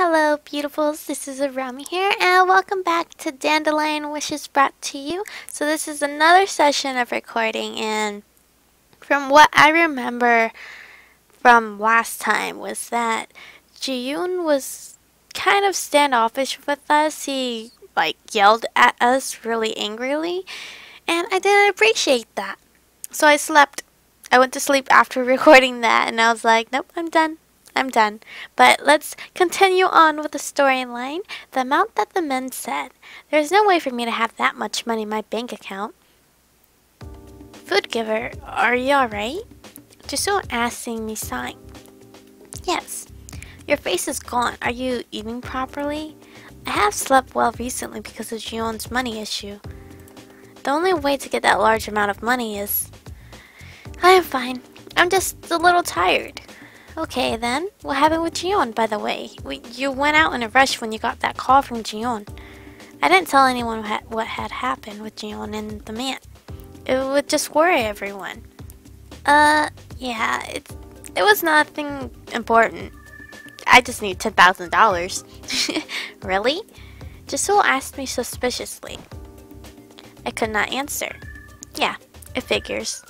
Hello, beautifuls. This is Aromie here, and welcome back to Dandelion Wishes brought to you. So this is another session of recording, and from what I remember from last time was that Ji-yoon was kind of standoffish with us. He yelled at us really angrily, and I didn't appreciate that. So I slept. I went to sleep after recording that, and I was like, nope, I'm done. I'm done. But let's continue on with the storyline. The amount that the men said. There's no way for me to have that much money in my bank account. Food giver, are you alright? Jisoo asked, seeing me sighing. Yes. Your face is gone. Are you eating properly? I have slept well recently because of Ji-yoon's money issue. The only way to get that large amount of money is... I am fine. I'm just a little tired. Okay then, what happened with Ji-yoon, by the way? You went out in a rush when you got that call from Ji-yoon. I didn't tell anyone what had happened with Ji-yoon and the man. It would just worry everyone. Yeah, it was nothing important. I just need $10,000. Really? Jisoo asked me suspiciously. I could not answer. Yeah, it figures.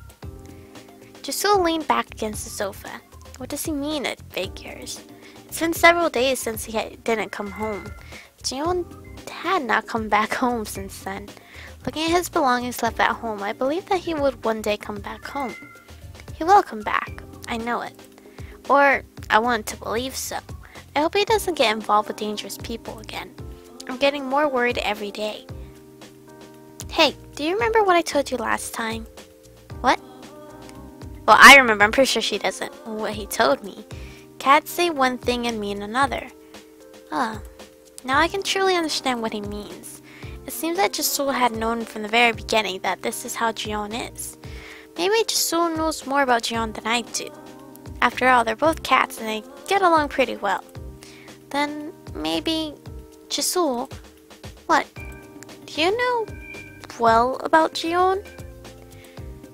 Jisoo leaned back against the sofa. What does he mean it figures? It's been several days since he didn't come home. Ji-yoon had not come back home since then. Looking at his belongings left at home, I believe that he would one day come back home. He will come back. I know it. Or, I want to believe so. I hope he doesn't get involved with dangerous people again. I'm getting more worried every day. Hey, do you remember what I told you last time? What? Well, I remember. I'm pretty sure she doesn't. What he told me. Cats say one thing and mean another. Ah, now I can truly understand what he means. It seems that Jisoo had known from the very beginning that this is how Ji-yoon is. Maybe Jisoo knows more about Ji-yoon than I do. After all, they're both cats and they get along pretty well. Then maybe Jisoo. What? Do you know well about Ji-yoon?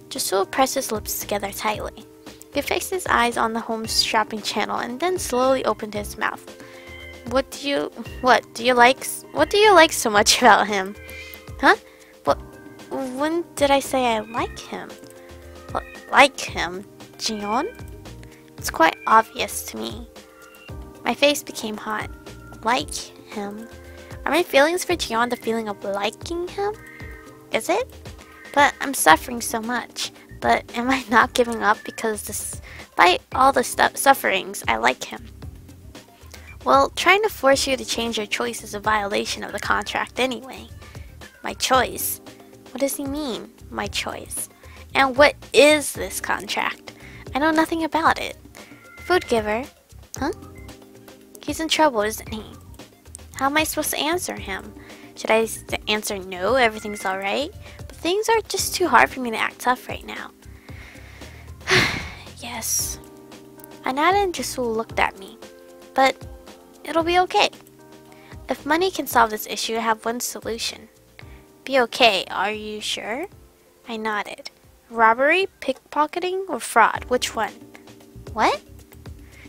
Jisoo pressed his lips together tightly. He fixed his eyes on the home shopping channel and then slowly opened his mouth. What do you like so much about him? Huh? When did I say I like him? What, like him? Ji-yoon? It's quite obvious to me. My face became hot. Like him? Are my feelings for Ji-yoon the feeling of liking him? Is it? But I'm suffering so much. But am I not giving up because despite all the sufferings, I like him? Well, trying to force you to change your choice is a violation of the contract anyway. My choice? What does he mean, my choice? And what is this contract? I know nothing about it. Food giver? Huh? He's in trouble, isn't he? How am I supposed to answer him? Should I answer no, everything's alright? But things are just too hard for me to act tough right now. Yes. I nodded and Jisoo looked at me. But it'll be okay. If money can solve this issue, I have one solution. Be okay, are you sure? I nodded. Robbery, pickpocketing, or fraud? Which one? What?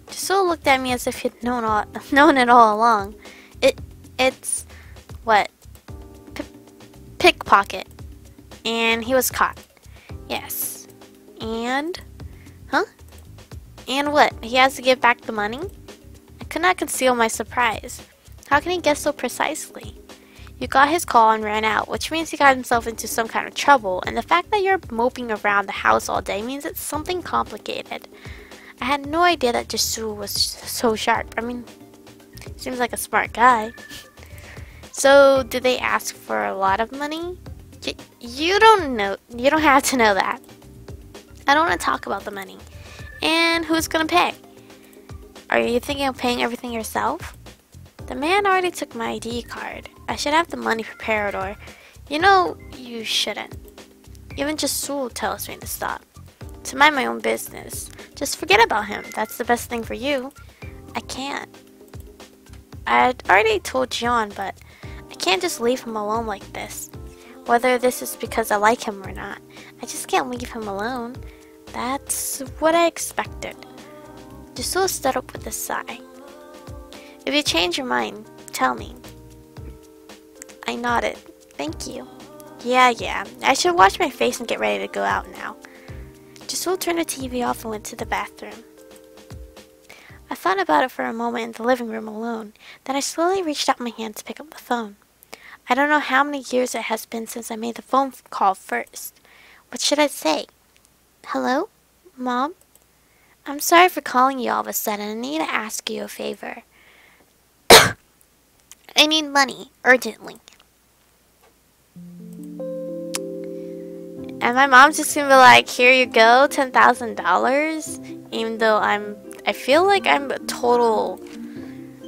Jisoo looked at me as if he'd known it all along. It's what? Pickpocket. And he was caught. Yes. And? Huh? And what? He has to give back the money? I could not conceal my surprise. How can he guess so precisely? You got his call and ran out, which means he got himself into some kind of trouble, and the fact that you're moping around the house all day means it's something complicated. I had no idea that Jisoo was so sharp. I mean, seems like a smart guy. So, did they ask for a lot of money? You don't know. You don't have to know that. I don't want to talk about the money. And who's gonna pay? Are you thinking of paying everything yourself? The man already took my ID card. I should have the money prepared, or... You know, you shouldn't. Even Jisoo tells me to stop. To mind my own business. Just forget about him. That's the best thing for you. I can't. I'd already told John, but I can't just leave him alone like this. Whether this is because I like him or not, I just can't leave him alone. That's what I expected. Jisoo stood up with a sigh. If you change your mind, tell me. I nodded. Thank you. Yeah. I should wash my face and get ready to go out now. Giselle turned the TV off and went to the bathroom. I thought about it for a moment in the living room alone. Then I slowly reached out my hand to pick up the phone. I don't know how many years it has been since I made the phone call first. What should I say? Hello? Mom? I'm sorry for calling you all of a sudden. I need to ask you a favor. I need money, urgently. And my mom's just gonna be like, here you go, $10,000. Even though I feel like I'm a total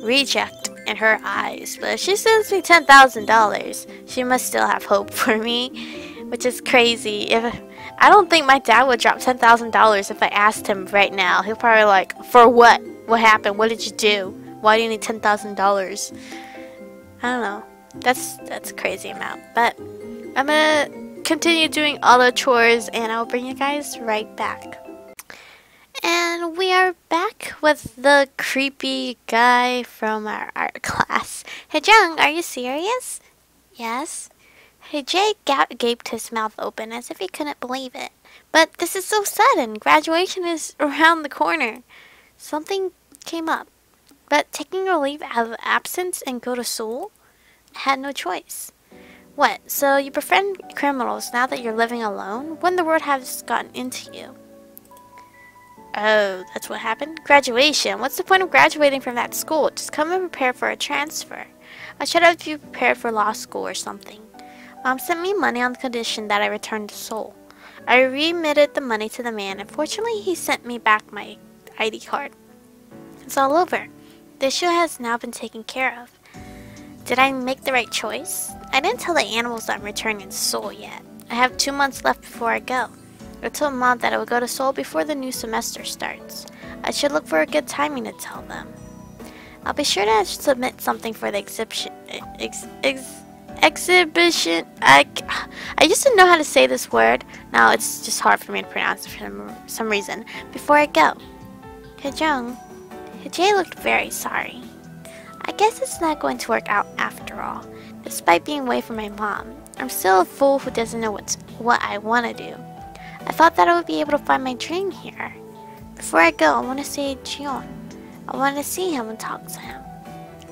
reject in her eyes. But if she sends me $10,000, she must still have hope for me. Which is crazy. I don't think my dad would drop $10,000 if I asked him right now. He'll probably like, for what? What happened? What did you do? Why do you need $10,000? I don't know. That's a crazy amount. But I'm gonna continue doing all the chores and I'll bring you guys right back. And we are back with the creepy guy from our art class. Hey Jung, are you serious? Yes. Hey Jay gaped his mouth open as if he couldn't believe it. But this is so sudden. Graduation is around the corner. Something came up. But taking a leave of absence and go to Seoul? I had no choice. What, so you befriend criminals now that you're living alone? When the world has gotten into you? Oh, that's what happened? Graduation. What's the point of graduating from that school? Just come and prepare for a transfer. I should have you prepared for law school or something. Mom sent me money on the condition that I return to Seoul. I remitted the money to the man, and fortunately he sent me back my ID card. It's all over. The issue has now been taken care of. Did I make the right choice? I didn't tell the animals that I'm returning to Seoul yet. I have 2 months left before I go. I told Mom that I would go to Seoul before the new semester starts. I should look for a good timing to tell them. I'll be sure to submit something for the exhibition. Exhibition. I used to know how to say this word. Now it's just hard for me to pronounce it for some reason. Before I go. Hejung. Hejay looked very sorry. I guess it's not going to work out after all. Despite being away from my mom, I'm still a fool who doesn't know what I want to do. I thought that I would be able to find my dream here. Before I go, I want to see Jion. I want to see him and talk to him.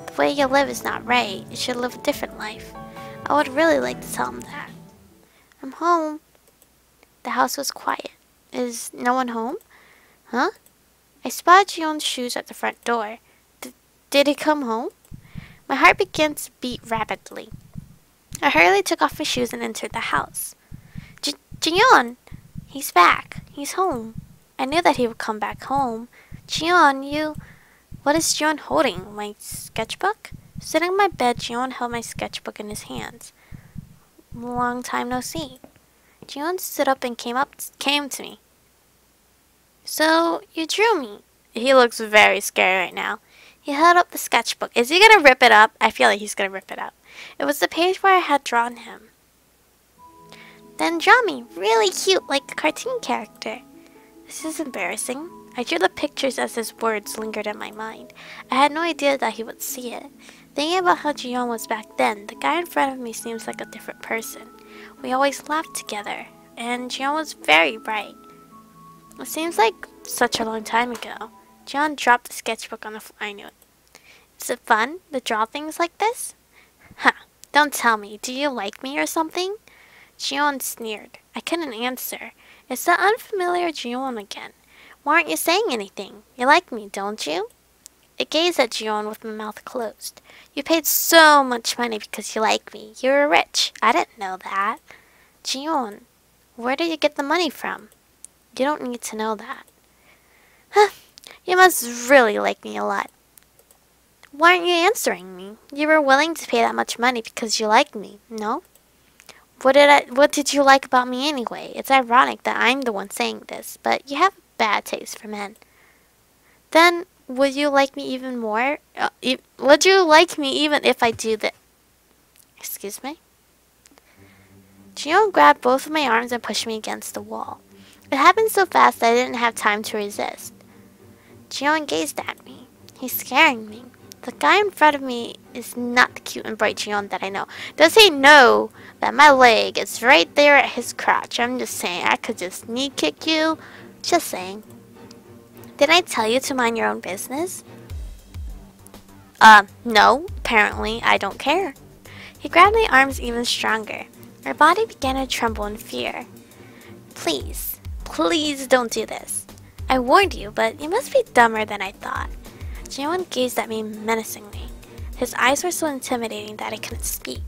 The way you live is not right. You should live a different life. I would really like to tell him that. I'm home. The house was quiet. Is no one home? Huh? I spotted Jion's shoes at the front door. Did he come home? My heart began to beat rapidly. I hurriedly took off my shoes and entered the house. Jion! He's back. He's home. I knew that he would come back home. Jion, you... What is Jion holding? My sketchbook? Sitting on my bed, Jion held my sketchbook in his hands. Long time no see. Jion stood up and came to me. So, you drew me. He looks very scary right now. He held up the sketchbook. Is he gonna rip it up? I feel like he's gonna rip it up. It was the page where I had drawn him. Then draw me. Really cute, like a cartoon character. This is embarrassing. I drew the pictures as his words lingered in my mind. I had no idea that he would see it. Thinking about how Jion was back then, the guy in front of me seems like a different person. We always laughed together, and Jion was very bright. It seems like such a long time ago. Jion dropped the sketchbook on the floor. I knew it. Is it fun to draw things like this? Huh, don't tell me. Do you like me or something? Jion sneered. I couldn't answer. It's the unfamiliar Jion again. Why aren't you saying anything? You like me, don't you? I gazed at Jion with my mouth closed. You paid so much money because you like me. You're rich. I didn't know that. Jion, where did you get the money from? You don't need to know that. Huh, you must really like me a lot. Why aren't you answering me? You were willing to pay that much money because you like me, no? What did you like about me anyway? It's ironic that I'm the one saying this, but you have bad taste for men. Then, would you like me even more? Would you like me even if I do that? Excuse me? Jion grabbed both of my arms and pushed me against the wall. It happened so fast that I didn't have time to resist. Jion gazed at me. He's scaring me. The guy in front of me is not the cute and bright Jiyeon that I know. Does he know that my leg is right there at his crotch? I'm just saying, I could just knee kick you. Just saying. Didn't I tell you to mind your own business? No. Apparently, I don't care. He grabbed my arms even stronger. My body began to tremble in fear. Please, please don't do this. I warned you, but you must be dumber than I thought. Jiyeon gazed at me menacingly. His eyes were so intimidating that I couldn't speak.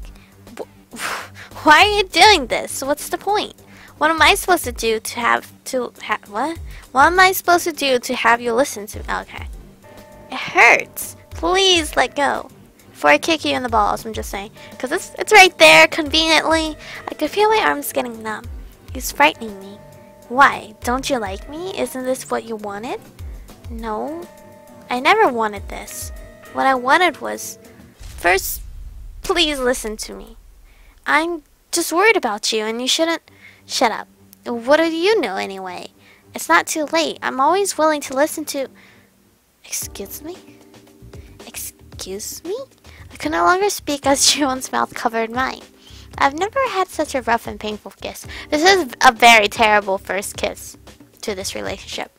Why are you doing this? What's the point? What am I supposed to do what? What am I supposed to do to have you listen to me? Okay. It hurts. Please let go. Before I kick you in the balls, I'm just saying. Because it's right there, conveniently. I could feel my arms getting numb. He's frightening me. Why? Don't you like me? Isn't this what you wanted? No. I never wanted this. What I wanted was... First, please listen to me. I'm just worried about you and you shouldn't... Shut up. What do you know anyway? It's not too late. I'm always willing to listen to... Excuse me? Excuse me? I could no longer speak as Jiyeon's mouth covered mine. I've never had such a rough and painful kiss. This is a very terrible first kiss to this relationship.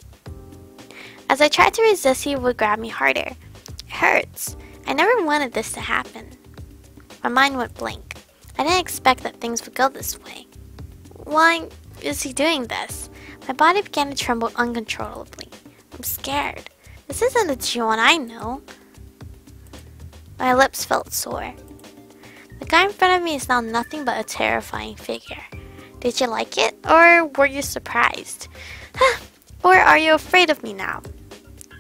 As I tried to resist, he would grab me harder. It hurts. I never wanted this to happen. My mind went blank. I didn't expect that things would go this way. Why is he doing this? My body began to tremble uncontrollably. I'm scared. This isn't the Jiyeon I know. My lips felt sore. The guy in front of me is now nothing but a terrifying figure. Did you like it? Or were you surprised? Or are you afraid of me now?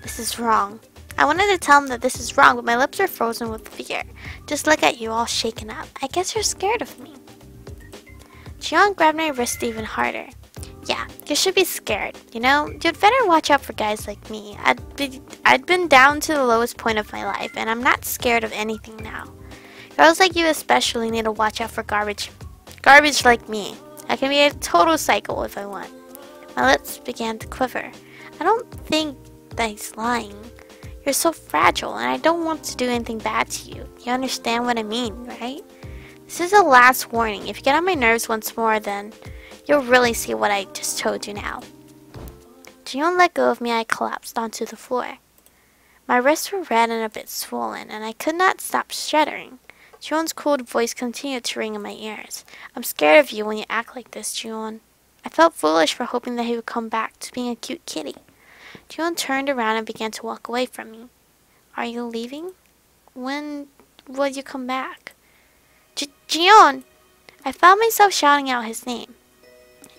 This is wrong. I wanted to tell him that this is wrong, but my lips are frozen with fear. Just look at you all shaken up. I guess you're scared of me. Jiyeon grabbed my wrist even harder. Yeah, you should be scared. You know, you'd better watch out for guys like me. I'd been down to the lowest point of my life, and I'm not scared of anything now. Girls like you especially need to watch out for garbage like me. I can be a total psycho if I want. My lips began to quiver. I don't think that he's lying. You're so fragile, and I don't want to do anything bad to you. You understand what I mean, right? This is a last warning. If you get on my nerves once more, then you'll really see what I just told you now. Jiyeon let go of me. I collapsed onto the floor. My wrists were red and a bit swollen, and I could not stop shuddering. Jiyeon's cold voice continued to ring in my ears. I'm scared of you when you act like this, Jiyeon. I felt foolish for hoping that he would come back to being a cute kitty. Jiyeon turned around and began to walk away from me. Are you leaving? When will you come back? Jiyeon! I found myself shouting out his name.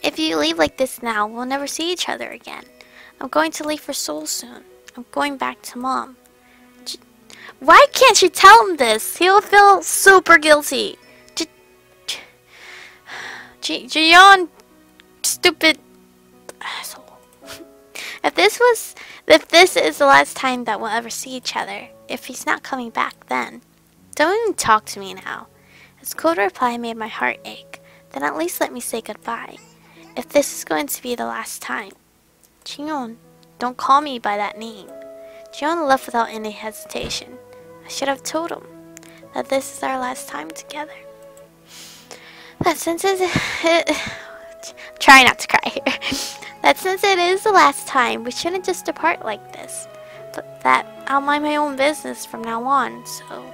If you leave like this now, we'll never see each other again. I'm going to leave for Seoul soon. I'm going back to Mom. Why can't you tell him this? He'll feel super guilty. Jiyeon, stupid asshole. If this is the last time that we'll ever see each other, if he's not coming back then, don't even talk to me now. His cold reply made my heart ache. Then at least let me say goodbye. If this is going to be the last time. Jiyeon, don't call me by that name. Jiyeon left without any hesitation. I should have told him that this is our last time together. That since try not to cry here. That since it is the last time, we shouldn't just depart like this. But that I'll mind my own business from now on, so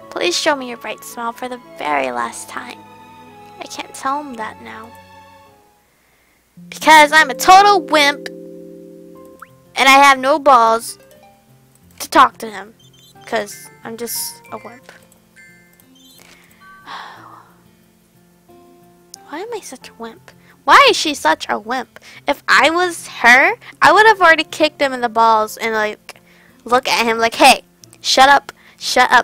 please show me your bright smile for the very last time. I can't tell him that now. Because I'm a total wimp and I have no balls to talk to him. Because I'm just a wimp. Why am I such a wimp? Why is she such a wimp? If I was her, I would have already kicked him in the balls and like look at him like, hey, shut up,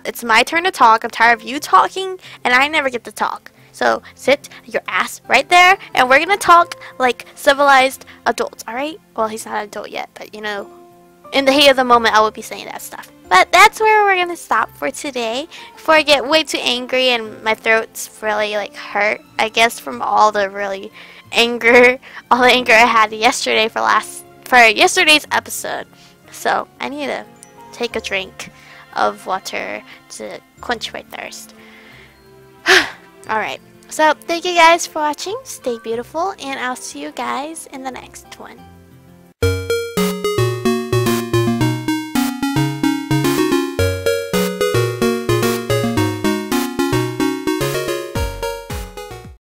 it's my turn to talk. I'm tired of you talking and I never get to talk. So sit your ass right there and we're gonna talk like civilized adults, alright? Well, he's not an adult yet, but you know, in the heat of the moment I would be saying that stuff. But that's where we're gonna stop for today before I get way too angry and my throat's really like hurt, I guess, from all the really anger I had yesterday for yesterday's episode. So I need to take a drink of water to quench my thirst. Alright, so thank you guys for watching. Stay beautiful, and I'll see you guys in the next one.